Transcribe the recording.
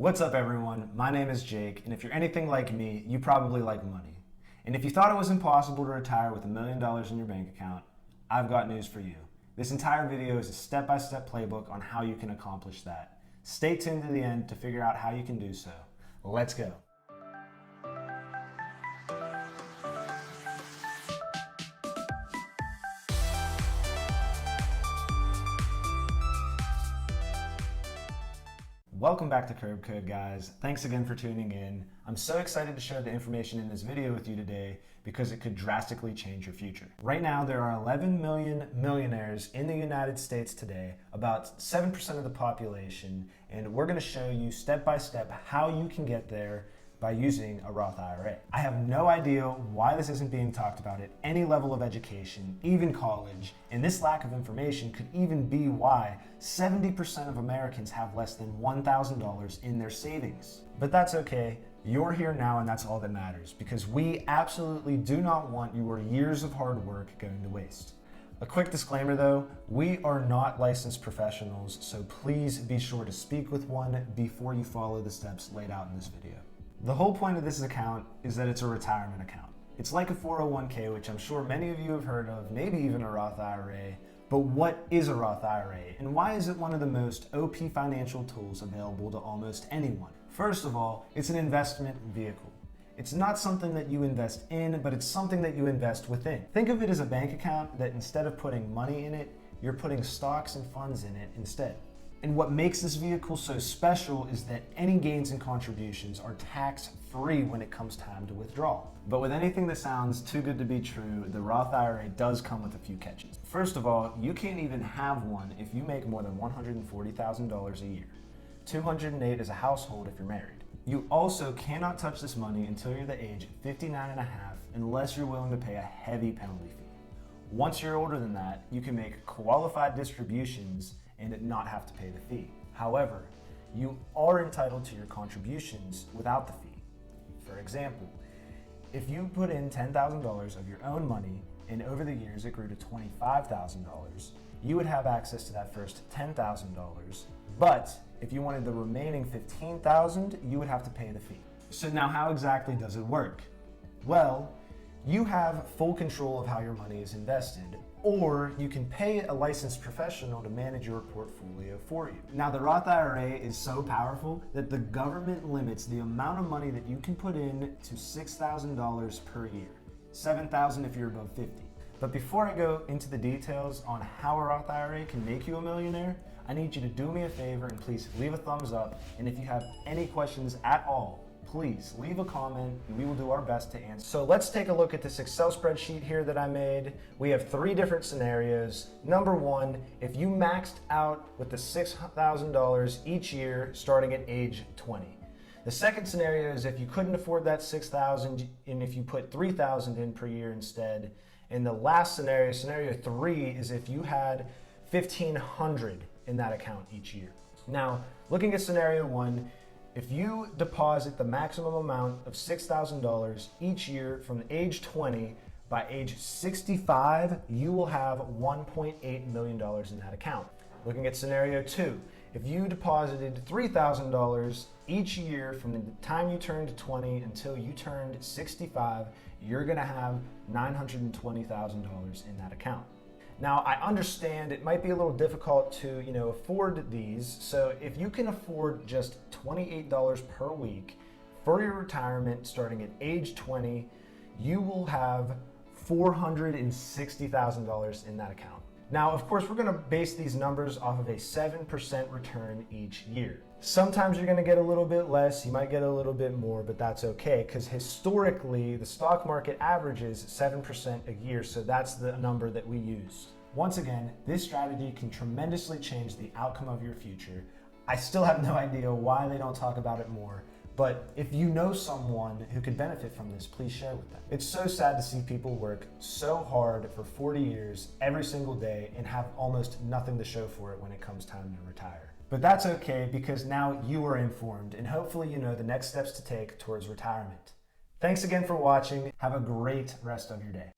What's up everyone? My name is Jake, and if you're anything like me, you probably like money. And if you thought it was impossible to retire with $1 million in your bank account, I've got news for you. This entire video is a step-by-step playbook on how you can accomplish that. Stay tuned to the end to figure out how you can do so. Let's go. Welcome back to Curb Code, guys. Thanks again for tuning in. I'm so excited to share the information in this video with you today because it could drastically change your future. Right now, there are 11 million millionaires in the United States today, about 7% of the population, and we're going to show you step by step how you can get there by using a Roth IRA. I have no idea why this isn't being talked about at any level of education, even college, and this lack of information could even be why 70% of Americans have less than $1,000 in their savings. But that's okay. You're here now, and that's all that matters, because we absolutely do not want your years of hard work going to waste. A quick disclaimer though, we are not licensed professionals, so please be sure to speak with one before you follow the steps laid out in this video. The whole point of this account is that it's a retirement account. It's like a 401k, which I'm sure many of you have heard of, maybe even a Roth IRA. But what is a Roth IRA, and why is it one of the most OP financial tools available to almost anyone? First of all, it's an investment vehicle. It's not something that you invest in, but it's something that you invest within. Think of it as a bank account that instead of putting money in it, you're putting stocks and funds in it instead. And what makes this vehicle so special is that any gains and contributions are tax-free when it comes time to withdraw. But with anything that sounds too good to be true, the Roth IRA does come with a few catches. First of all, you can't even have one if you make more than $140,000 a year. $208,000 as a household if you're married. You also cannot touch this money until you're the age of 59 and a half unless you're willing to pay a heavy penalty fee. Once you're older than that, you can make qualified distributions and not have to pay the fee. However, you are entitled to your contributions without the fee. For example, if you put in $10,000 of your own money and over the years it grew to $25,000, you would have access to that first $10,000, but if you wanted the remaining $15,000, you would have to pay the fee. So now how exactly does it work? Well, you have full control of how your money is invested, or you can pay a licensed professional to manage your portfolio for you. Now, the Roth IRA is so powerful that the government limits the amount of money that you can put in to $6,000 per year, $7,000 if you're above 50. But before I go into the details on how a Roth IRA can make you a millionaire, I need you to do me a favor and please leave a thumbs up. And if you have any questions at all, please leave a comment and we will do our best to answer. So let's take a look at this Excel spreadsheet here that I made. We have 3 different scenarios. Number 1, if you maxed out with the $6,000 each year starting at age 20. The second scenario is if you couldn't afford that $6,000 and if you put $3,000 in per year instead. And the last scenario, scenario 3, is if you had $1,500 in that account each year. Now, looking at scenario 1, if you deposit the maximum amount of $6,000 each year from age 20, by age 65, you will have $1.8 million in that account. Looking at scenario 2, if you deposited $3,000 each year from the time you turned 20 until you turned 65, you're gonna have $920,000 in that account. Now, I understand it might be a little difficult to, afford these. So if you can afford just $28 per week for your retirement starting at age 20, you will have $460,000 in that account. Now, of course, we're gonna base these numbers off of a 7% return each year. Sometimes you're gonna get a little bit less, you might get a little bit more, but that's okay, because historically, the stock market averages 7% a year, so that's the number that we use. Once again, this strategy can tremendously change the outcome of your future. I still have no idea why they don't talk about it more, but if you know someone who could benefit from this, please share with them. It's so sad to see people work so hard for 40 years every single day and have almost nothing to show for it when it comes time to retire. But that's okay, because now you are informed and hopefully you know the next steps to take towards retirement. Thanks again for watching. Have a great rest of your day.